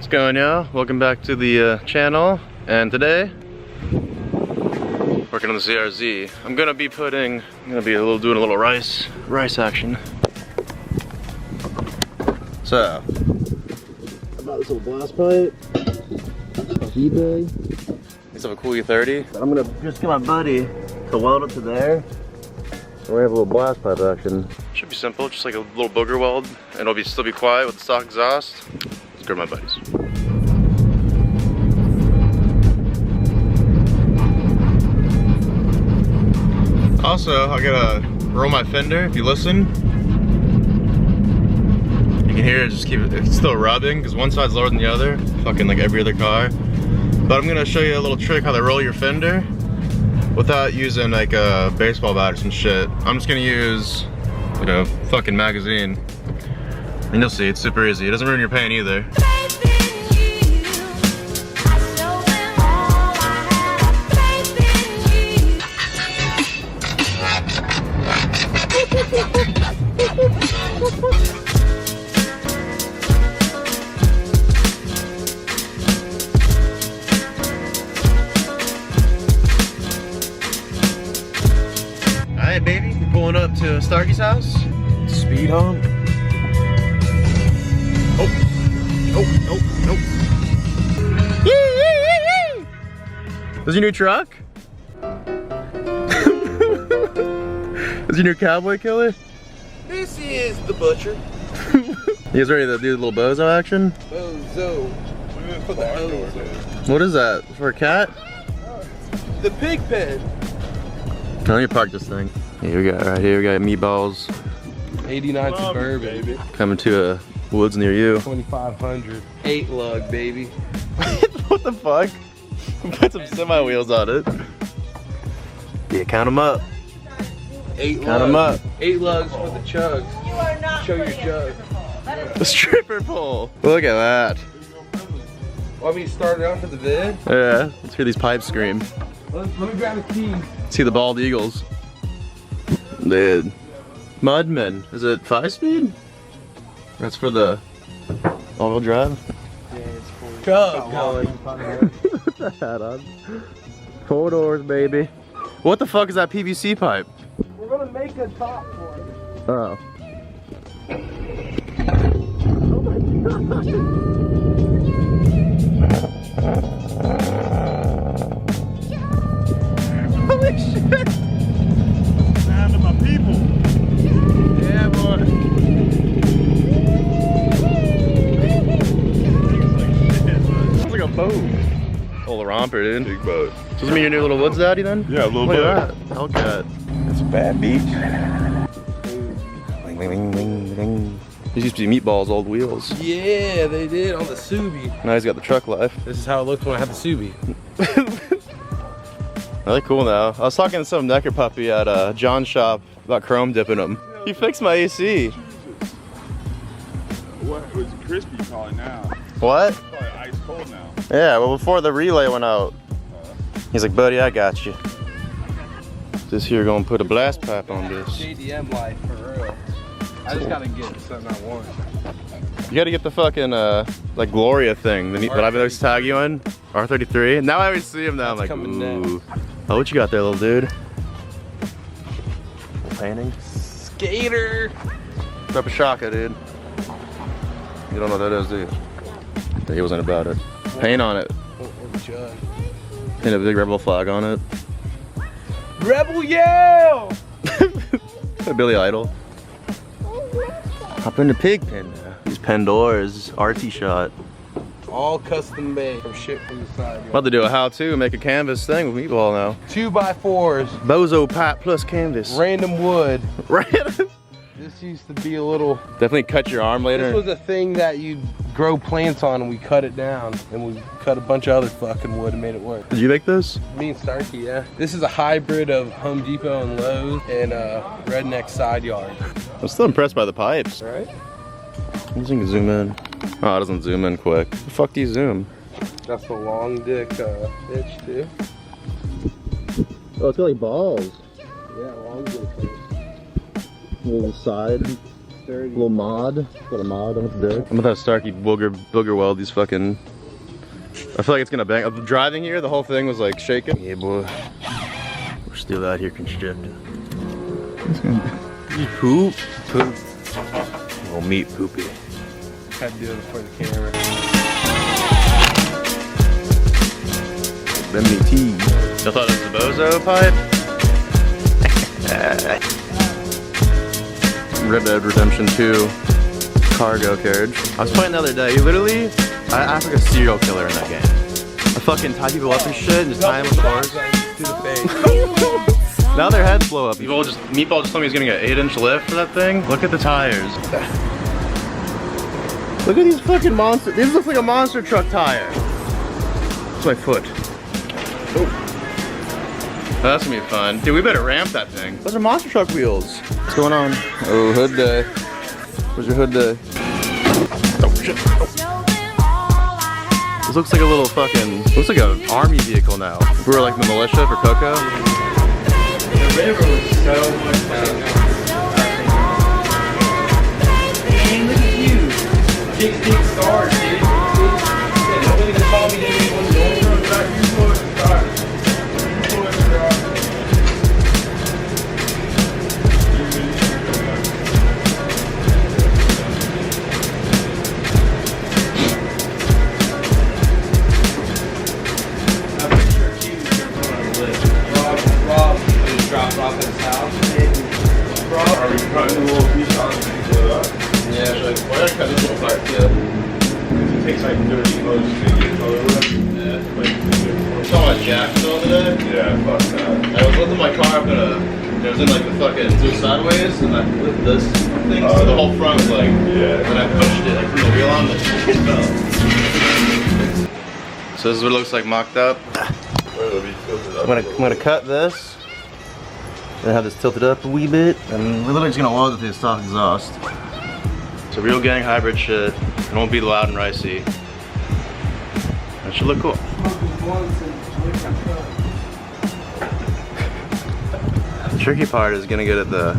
What's going on, y'all? Welcome back to the channel. And today, working on the CRZ. I'm gonna be doing a little rice action. So, I bought this little blast pipe off eBay. These have a cool E30. But I'm gonna just get my buddy to weld it to there. So we have a little blast pipe action. Should be simple, just like a little booger weld, and it'll still be quiet with the stock exhaust. Let's grab my buddies. Also, I gotta roll my fender. If you listen, you can hear it just it's still rubbing because one side's lower than the other, fucking like every other car. But I'm gonna show you a little trick how to roll your fender without using like a baseball bat or some shit. I'm just gonna use, you know, fucking magazine. And you'll see, it's super easy. It doesn't ruin your paint either. Alright, baby, we're pulling up to Starkey's house. Speed hump. Nope. Is your new truck? Is your new cowboy killer? This is the butcher. You guys ready to do the little bozo action? Bozo. We're gonna put the hose in. What is that? For a cat? The pig pen. Let me park this thing. Here we go, right here we got meatballs. 89 Suburban, baby. Coming to a woods near you. 2500. 8 lug, baby. What the fuck? Put some semi wheels on it. Yeah, count them up. 8 Count lugs. them up. 8 lugs for the chugs. You are not Show your jug. The stripper pole. Look at that. Want me to start it out for the vid? Yeah, let's hear these pipes scream. Let me grab a key. See the bald eagles. Dude. Mudman. Is it 5-speed? That's for the all-wheel drive? Yeah, it's for chug going. Put the hat on. 4 doors, baby. What the fuck is that PVC pipe? We're gonna make a top for it. Oh. Holy shit! Sound of my people. Yeah, boy. Sounds like a boat. Oh, romper, dude. Big boat. So this is me your new little woods daddy then? Yeah, a little Look bit. at that. Hellcat. It's a bad beach. Ring, ring, ring, ring. These used to be Meatball's old wheels. Yeah, they did on the Subi. Now he's got the truck life. This is how it looked when I had the Subi. Really cool now. I was talking to some necker puppy at John's shop about chrome dipping him. He fixed my AC. What? It was crispy probably now. What? It's probably ice cold now. Yeah, well before the relay went out, he's like, buddy, I got you. This here gonna put a blast pipe on this. JDM life for real. I just gotta get something I want. You gotta get the fucking like Gloria thing that I've been always tag you in, R33. Now I always see him now. I'm like, coming ooh. Oh, what you got there, little dude? Little painting. Skater. Drop a shaka, dude. You don't know what that is, do you? Yeah, he wasn't about it. Paint on it. Paint a big rebel flag on it. Rebel yell! Billy Idol. Hop in the pig pen now. These pen doors, RT shot. All custom made from shit from the side. About to do a how-to, make a canvas thing with Meatball now. 2x4s. Bozo pipe plus canvas. Random wood. Random. This used to be a little. Definitely cut your arm later. This was a thing that you grow plants on, and we cut it down, and we cut a bunch of other fucking wood and made it work. Did you make this? Me and Starkey, yeah. This is a hybrid of Home Depot and Lowe's and redneck side yard. I'm still impressed by the pipes. Right? This thing can zoom in. Oh, it doesn't zoom in quick. The fuck do you zoom? That's the long dick bitch too. Oh, it's got like balls. Yeah, long dick. Little side 630. Little mod. Got a mod on the deck. I'm gonna have Starkey booger weld these fucking. I feel like it's gonna bang. Driving here, the whole thing was like shaking. Yeah, boy. We're still out here constructing. You poop? Poop. Little meat poopy. Had to do it before the camera. Lemme tea. I thought it was the Bozo pipe. Red Dead Redemption 2 cargo carriage. I was playing the other day. Literally, I act like a serial killer in that game. I fucking tie people up and shit and just tie them with the horse. To the face. Now their heads blow up. Meatball just told me he's getting an 8-inch lift for that thing. Look at the tires. Look at these fucking monsters. This looks like a monster truck tire. That's my foot. Oh. That's gonna be fun. Dude, we better ramp that thing. Those are monster truck wheels. What's going on? Oh, hood day. Where's your hood day? Oh, shit. Oh. This looks like a little fucking, looks like an army vehicle now. We were like the militia for Coco. The river was so much better. Man, look at you. Big stars, dude. Nobody can call me that anyone's going from back. You pull it, start. You pull it, start. I'm pretty sure Q's Rob just dropped off at his house. Rob, Are we cutting a little piece out and make it up? Yeah, so why did I cut this little part too? Because it takes like 30 clothes to get color with it. Yeah. Saw my jack still today. Yeah, fuck that. I was lifting my car up in it was in like the fucking two sideways and I flipped this thing so the whole front was like, Yeah. and I pushed it, I threw the wheel on and it fell. So this is what it looks like mocked up. It'll be tilted up. I'm gonna cut this. Gonna have this tilted up a wee bit. And we're literally just gonna weld it to the stock exhaust. It's a real gang hybrid shit. It won't be loud and ricey. That should look cool. The tricky part is gonna get at the.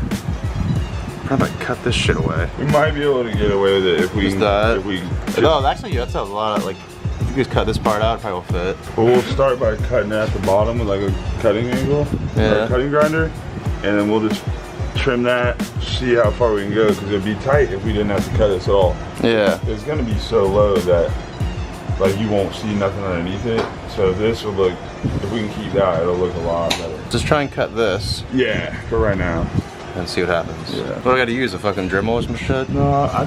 Probably cut this shit away. We might be able to get away with it if we. Just that. If we. No, actually, that's a lot of like. If you just cut this part out, it probably will fit. But we'll start by cutting at the bottom with like a cutting angle, or a cutting grinder, and then we'll just trim that, see how far we can go, because it'd be tight if we didn't have to cut this at all. Yeah. It's gonna be so low that like you won't see nothing underneath it. So this will look, if we can keep that, it'll look a lot better. Just try and cut this Yeah, for right now. and see what happens. Yeah. What do I gotta use? A fucking Dremel or some shit? No, I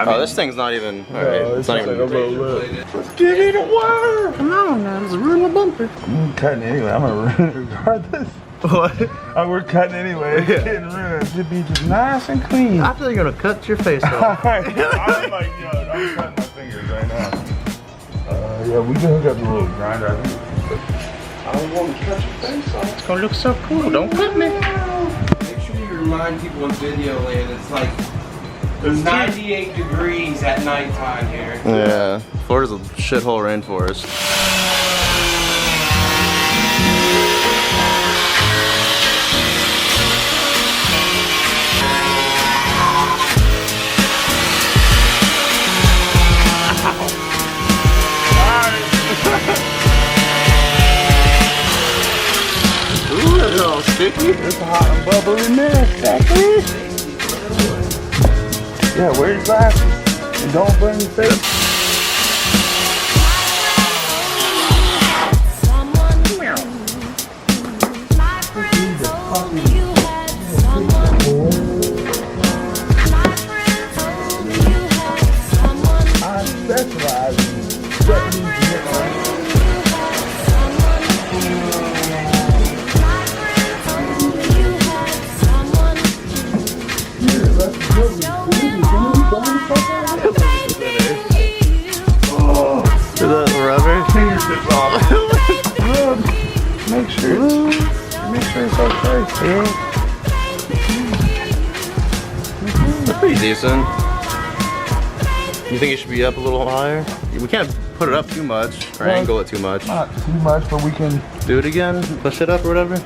mean, This thing's not even. Alright, it's not even. like a little lip. Let's give it a whirl. Come on, man. This is ruining my bumper. I'm cutting anyway. I'm gonna ruin it regardless. What? We're cutting anyway. It's getting ruined. It should be just nice and clean. I feel you're gonna cut your face off. I'm like, yo, I'm cutting my fingers right now. Yeah, we can hook up the little grinder. I think. I don't want to cut your face off. It's gonna look so cool. Don't cut me. Make sure you remind people in video land it's like 98 degrees at nighttime here. Yeah. Florida's a shithole rainforest. Ooh, that's all sticky. It's a hot and bubbly mess, actually. Yeah, wear your glasses and don't burn your face. I specialize in Japanese knitwear. Is that rubber? Fingertips off. Good. Make sure it's okay. That's pretty decent. You think it should be up a little higher? We can't put it up too much or angle it too much. Not too much, but we can. Do it again, push it up or whatever.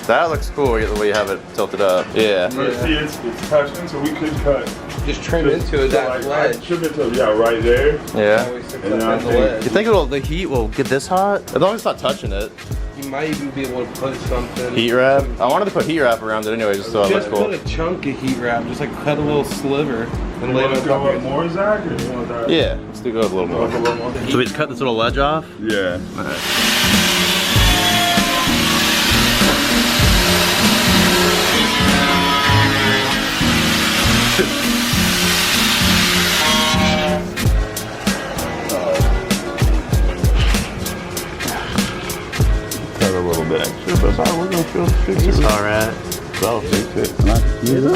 That looks cool the way you have it tilted up. Yeah. But see, it's touching, so we could cut. Just trim into it, that ledge. Trim into it, yeah, right there. Yeah. And then I think, You think the heat will get this hot? As long as it's not touching it. You might even be able to put something. Heat wrap? I wanted to put heat wrap around it anyway, just so it looks Just cool. put a chunk of heat wrap, just like cut a little sliver and lay it on top of it. more, Zach, or you want that? Yeah, let's do go with a little more. So we just cut this little ledge off? Yeah. Alright. Cut a little bit extra, but it's alright, we're gonna fix it. It's alright. I'll fix it. And I can use it.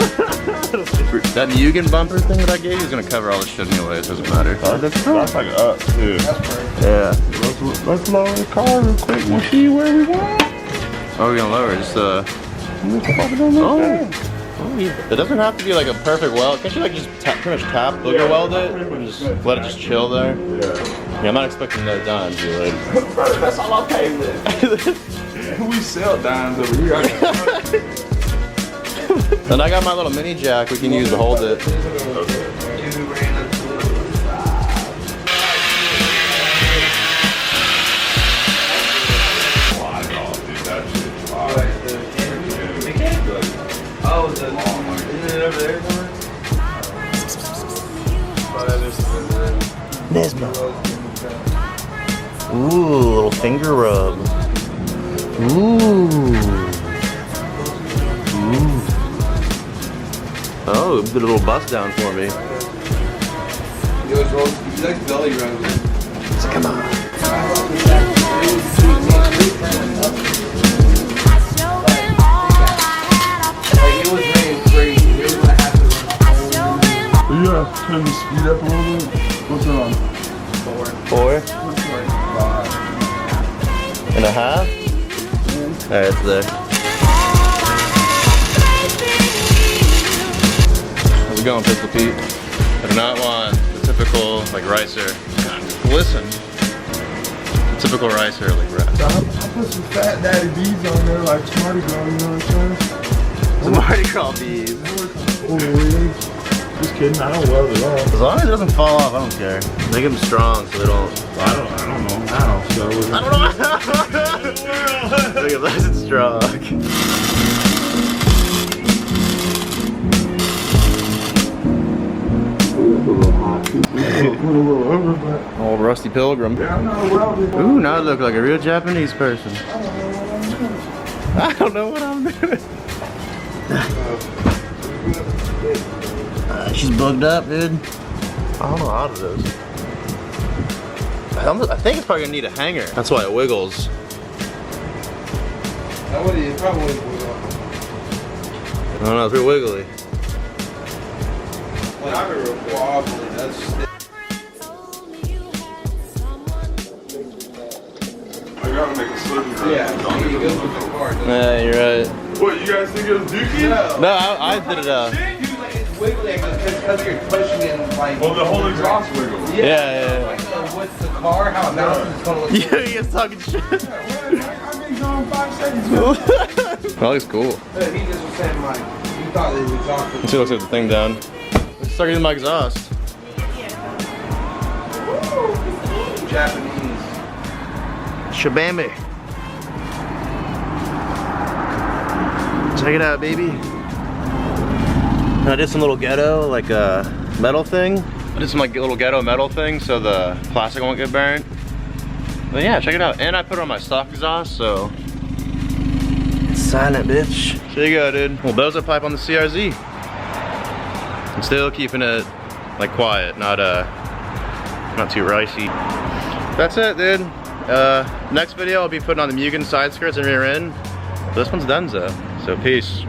That Mugen bumper thing that I gave you is gonna cover all this shit anyway, it doesn't matter. That's like up too. That's perfect. Yeah. Let's lower the car real quick. We'll see where we want. Oh, we're gonna lower it, just Oh. It doesn't have to be like a perfect weld. Can't you like just pretty much tap, booger weld it, and just let it just chill there? Yeah. Yeah, I'm not expecting no dimes, you like. That's all I'm paying with. We sell dimes over here. And I got my little mini jack we can use to hold it. Oh, isn't it over there somewhere? Ooh, little finger rub. Ooh. Oh, did a little bust down for me. He likes belly rubs. So come on. Yeah, turn the speed up a little bit. What's it on? 4.5? Alright, it's there. How's it going, Pistol Pete? I do not want the typical, like, ricer. Listen. The typical ricer, like, wrap. I put some fat daddy beads on there, like Mardi Gras, you know what I'm saying? Some Mardi Gras beads. Oh, really? Just kidding, I don't weld at all. As long as it doesn't fall off, I don't care. Make them strong so they don't. I don't know how, so. I don't know how! Look at that, it's strong. Old Rusty Pilgrim. Yeah, I'm not welding. Ooh, now I look like a real Japanese person. I don't know what I'm doing. She's bugged up, dude. I don't know how to do this. I think it's probably gonna need a hanger. That's why it wiggles. That would it probably would. I don't know, it's real wiggly. Well, I remember wobbly. That's I gotta make a slippery. yeah. He goes with the car. Yeah, you're right. What, you guys think it was Dookie? No, I did it. He was like, it's wiggling because you're pushing it like. Well, the whole exhaust wiggle. Yeah. Like with the car, how it bounces, it's gonna look. Yeah, he gets talking shit. I've been gone 5 seconds. That looks cool. He just was saying like, he thought it was exhausted. Let's see, let's get the thing down. Let's start getting my exhaust. Japanese. Shabambi. Check it out, baby. And I did some little ghetto, like a metal thing. I did some like little ghetto metal thing so the plastic won't get burnt. But yeah, check it out. And I put it on my stock exhaust, so it's silent, bitch. There you go, dude. Well, Bozo pipe on the CRZ. I'm still keeping it like quiet, not too ricey. That's it, dude. Next video I'll be putting on the Mugen side skirts and rear end. This one's done, so peace.